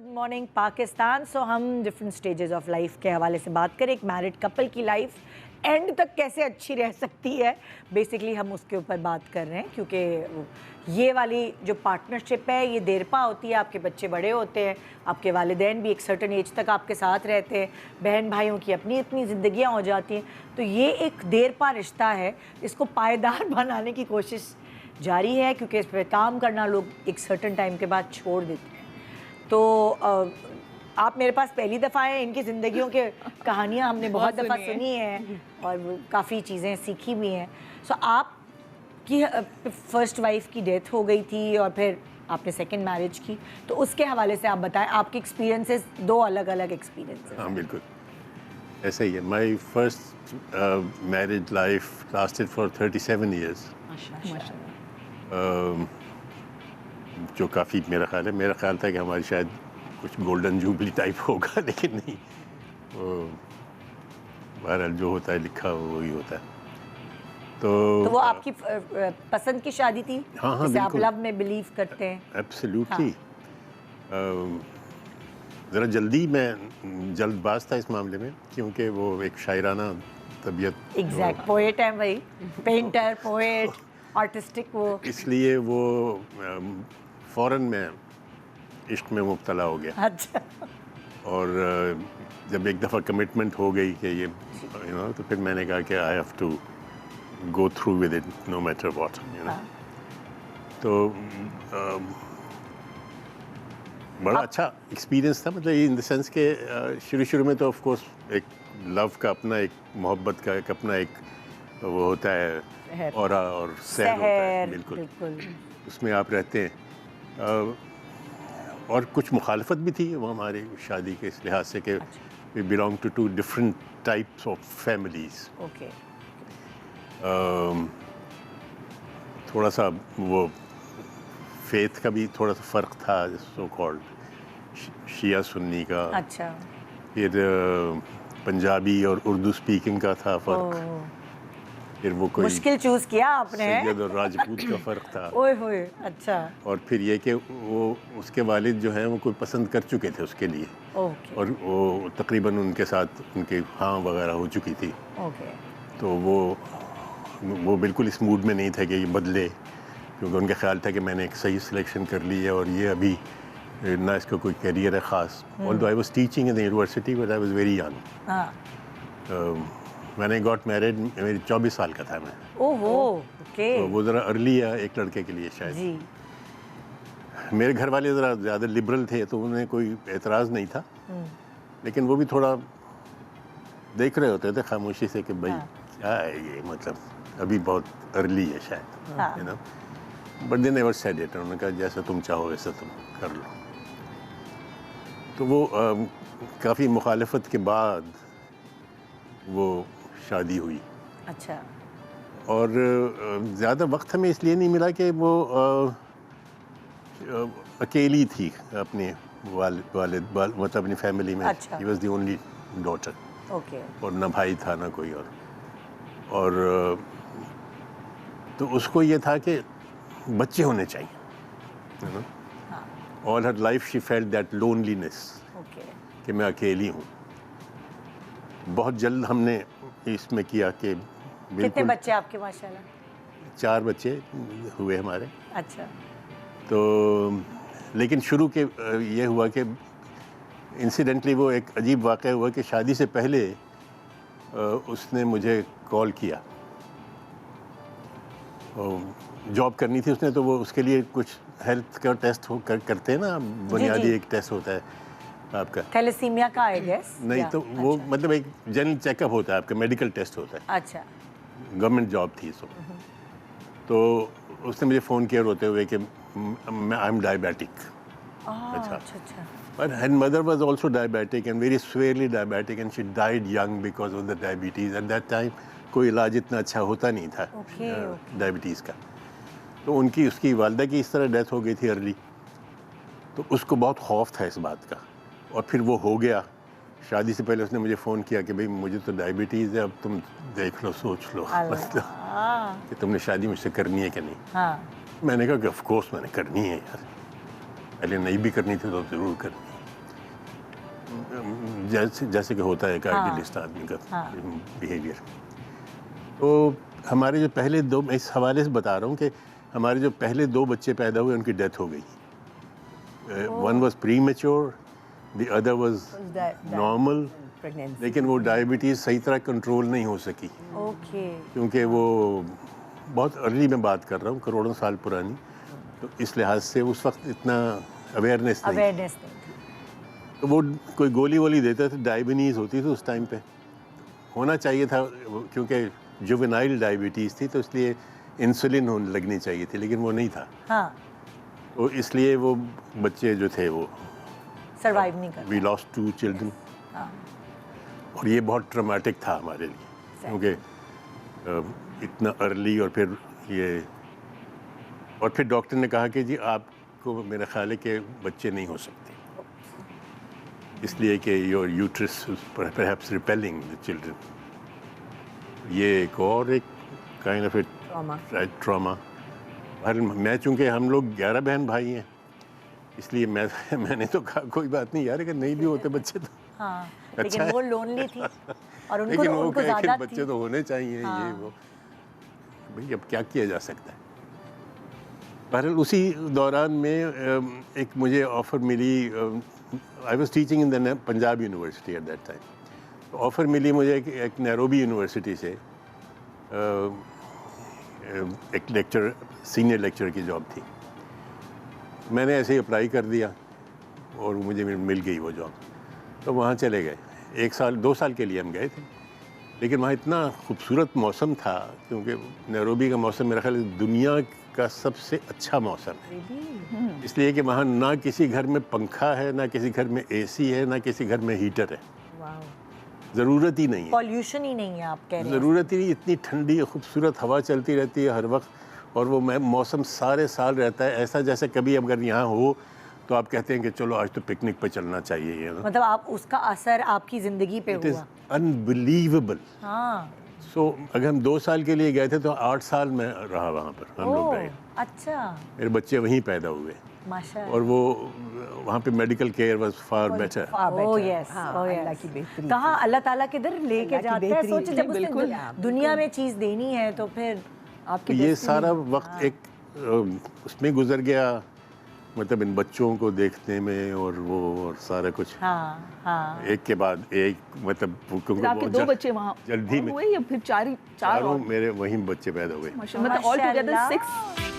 Good morning Pakistan. सो हम different stages of life के हवाले से बात करें। एक मैरिड कपल की लाइफ एंड तक कैसे अच्छी रह सकती है, बेसिकली हम उसके ऊपर बात कर रहे हैं, क्योंकि ये वाली जो पार्टनरशिप है ये देरपा होती है। आपके बच्चे बड़े होते हैं, आपके वालिदैन भी एक सर्टन एज तक आपके साथ रहते हैं, बहन भाइयों की अपनी अपनी ज़िंदगियाँ हो जाती हैं। तो ये एक देरपा रिश्ता है, इसको पायदार बनाने की कोशिश जारी है, क्योंकि इस पर काम करना लोग एक सर्टन टाइम के बाद छोड़ देते हैं। तो आप मेरे पास पहली दफ़ा आए, इनकी ज़िंदगियों के कहानियाँ हमने बहुत दफ़ा सुनी हैं और काफ़ी चीज़ें सीखी भी हैं। सो आपकी फर्स्ट वाइफ की डेथ हो गई थी और फिर आपने सेकंड मैरिज की, तो उसके हवाले से आप बताएं। आपके एक्सपीरियंसेस, दो अलग अलग एक्सपीरियंसेस। हाँ बिल्कुल ऐसा ही है। My first marriage life lasted for 37 years, जो काफ़ी मेरा ख्याल था कि हमारी शायद कुछ गोल्डन जूबली टाइप होगा, लेकिन नहीं। बहरहाल जो होता है लिखा वही होता है। तो वो आपकी पसंद की शादी थी? हाँ हाँ जिसे आप बिल्कुल, लव में बिलीव करते हैं? एब्सोल्युटली। ज़रा जल्दी मैं जल्दबाज था इस मामले में, क्योंकि वो एक शायराना तबीयत एग्जैक्ट पोएट है भाई, पेंटर, पोएट, आर्टिस्टिक, वो इसलिए वो फ़ौरन में इश्क में मुब्तला हो गया। अच्छा। और जब एक दफ़ा कमिटमेंट हो गई कि ये तो फिर मैंने कहा कि I have to go through with it no matter what, तो बड़ा अच्छा एक्सपीरियंस था। मतलब इन द सेंस के शुरू में तो ऑफ कोर्स एक लव का अपना एक मोहब्बत का एक अपना एक वो होता है और सहर होता है, बिल्कुल उसमें आप रहते हैं। और कुछ मुखालफत भी थी वो हमारी शादी के इस लिहाज से कि we belong to two different types of families. Okay. थोड़ा सा वो फेथ का भी थोड़ा सा फ़र्क था, सो कॉल्ड शिया सुन्नी का। अच्छा। फिर पंजाबी और उर्दू स्पीकिंग का था फ़र्क। फिर वो कोई मुश्किल चूज किया आपने। सैयद और राजपूत का फ़र्क था। ओए होए, अच्छा। और फिर ये कि वो उसके वालिद जो हैं वो कोई पसंद कर चुके थे उसके लिए। ओके। और वो तकरीबन उनके साथ उनके हाँ वगैरह हो चुकी थी। ओके। तो वो बिल्कुल इस मूड में नहीं थे कि ये बदले, क्योंकि उनका ख्याल था कि मैंने एक सही सिलेक्शन कर ली है और ये अभी ना इसका कोई करियर है ख़ास। Although I was teaching in the university but I was very young. मैंने गॉट मैरिड, मेरी 24 साल का था मैं। ओहो, ओके। तो वो ज़रा अर्ली है एक लड़के के लिए शायद जी। मेरे घर वाले ज़रा ज़्यादा लिबरल थे, तो उन्हें कोई एतराज़ नहीं था। लेकिन वो भी थोड़ा देख रहे होते थे खामोशी से कि भाई क्या है ये, मतलब अभी बहुत अर्ली है शायद, you know. But they never said it. उन्होंने कहा जैसा तुम चाहो वैसा तुम कर लो। तो वो काफ़ी मुखालफत के बाद वो शादी हुई। अच्छा। और ज़्यादा वक्त हमें इसलिए नहीं मिला कि वो अकेली थी अपने वालिद मतलब अपनी फैमिली में। अच्छा। He was the only daughter. Okay. और ना भाई था ना कोई और तो उसको ये था कि बच्चे होने चाहिए, you know. All her life she felt that loneliness, okay. कि मैं अकेली हूँ। बहुत जल्द हमने इसमें किया कि कितने बिल्कुल बच्चे आपके माशाल्लाह? 4 बच्चे हुए हमारे। अच्छा। तो लेकिन शुरू के ये हुआ कि इंसिडेंटली वो एक अजीब वाक़या हुआ कि शादी से पहले उसने मुझे कॉल किया। जॉब करनी थी उसने, तो वो उसके लिए कुछ हेल्थ का टेस्ट करते हैं ना, बुनियादी एक टेस्ट होता है आपका, थैलेसीमिया का आई गेस। नहीं तो वो मतलब एक जनरल चेकअप होता है आपका, मेडिकल टेस्ट होता है। अच्छा। गवर्नमेंट जॉब थी इस वक्त। तो उसने मुझे फ़ोन किया रोते हुए कि आई एम डायबिटिक। अच्छा अच्छा। But her mother was also diabetic and very severely diabetic, and she died young because of the diabetes. At that time कोई इलाज इतना अच्छा होता नहीं था डायबिटीज़ का। तो उसकी वालदा की इस तरह डेथ हो गई थी अर्ली। तो उसको बहुत खौफ था इस बात का, और फिर वो हो गया। शादी से पहले उसने मुझे फ़ोन किया कि भाई मुझे तो डायबिटीज़ है, अब तुम देख लो, सोच लो मतलब कि तुमने शादी मुझसे करनी है कि नहीं। मैंने कहा कि ऑफ कोर्स मैंने करनी है यार, पहले नहीं भी करनी थी तो ज़रूर करनी है। جیسے کہ ہوتا ہے ایک آئیڈیلسٹ آدمی کا بیہیویئر. تو ہمارے جو پہلے دو، میں اس حوالے سے بتا رہا ہوں کہ ہمارے جو پہلے 2 بچے پیدا ہوئے ان کی ڈیتھ ہو گئی. One was premature, the other was normal, لیکن وہ ڈائبٹیز صحیح طرح کنٹرول نہیں ہو سکی. کیونکہ وہ بہت ارلی میں بات کر رہا ہوں، کروڑوں سال پرانی. تو اس لحاظ سے اس وقت اتنا اویئرنیس نہیں تھی. تو وہ کوئی گولی وولی دیتا تھا، ڈائبنیز ہوتی تھی اس ٹائم پہ. ہونا چاہیے تھا کیونکہ جوونائل ڈائبٹیز تھی، تو اس لیے انسولین لگنی چاہیے تھی، لیکن وہ نہیں تھا. تو اس لیے وہ بچے جو تھے وہ سروائیو نہیں کر. وی لاسٹ 2 چلڈرن. اور یہ بہت ٹرامیٹک تھا ہمارے لیے، کیونکہ اتنا ارلی. اور پھر یہ، اور پھر ڈاکٹر نے کہا کہ جی آپ کو میرا خیال ہے کہ بچے نہیں ہو سکتے، اس لیے کہ your uterus perhaps repelling the children. یہ ایک اور ایک کائنڈ آف اے ٹراما. میں چونکہ ہم لوگ 11 بہن بھائی ہیں، اس لیے میں نے تو کہا کوئی بات نہیں یار، اگر نہیں بھی ہوتے بچے تو لیکن وہ لونلی تھی اور ان لیکن وہ کو زیادہ بچے تو ہونے چاہیے. یہ وہ بھئی اب کیا کیا جا سکتا ہے. بہرحال اسی دوران میں ایک مجھے آفر ملی. I was teaching in the Punjab university at that time. Offer ملی مجھے ایک نیروبی یونیورسٹی سے، ایک لیکچر، سینئر لیکچر کی جاب تھی. میں نے ایسے ہی اپلائی کر دیا اور مجھے مل گئی وہ جاب. تو وہاں چلے گئے. 1 سال 2 سال کے لیے ہم گئے تھے، لیکن وہاں اتنا خوبصورت موسم تھا، کیونکہ نیروبی کا موسم میرا خیال ہے دنیا کا سب سے اچھا موسم ہے. اس لیے کہ وہاں نہ کسی گھر میں پنکھا ہے، نہ کسی گھر میں اے سی ہے، نہ کسی گھر میں ہیٹر ہے. ضرورت ہی نہیں ہے، پولیوشن ہی نہیں ہے. آپ کہہ رہے ہیں ضرورت ہی نہیں. اتنی ٹھنڈی خوبصورت ہوا چلتی رہتی ہے ہر وقت، اور وہ موسم سارے سال رہتا ہے. ایسا جیسے کبھی اگر یہاں ہو تو آپ کہتے ہیں کہ چلو آج تو پکنک پہ چلنا چاہیے. مطلب آپ اس کا اثر آپ کی زندگی پہ ہوا. It is unbelievable. سو اگر ہم 2 سال کے لیے گئے تھے تو 8 سال میں رہا وہاں پر. ہم لوگ رہے. اچھا. میرے بچے وہیں پیدا ہوئے، اور وہ وہاں پہ medical care was for better. کہاں اللہ تعالیٰ کدھر لے کے جاتا ہے. سوچے جب اس نے دنیا میں چیز دینی ہے تو پھر آپ کی یہ سارا وقت ایک اس میں گزر گیا، مطلب ان بچوں کو دیکھنے میں اور وہ اور سارا کچھ ایک کے بعد ایک. مطلب آپ کے 2 بچے وہاں جلدی میں ہوئے یا پھر 4 میرے وہیں بچے پیدا ہوئے. مطلب آل ٹوگیدر 6.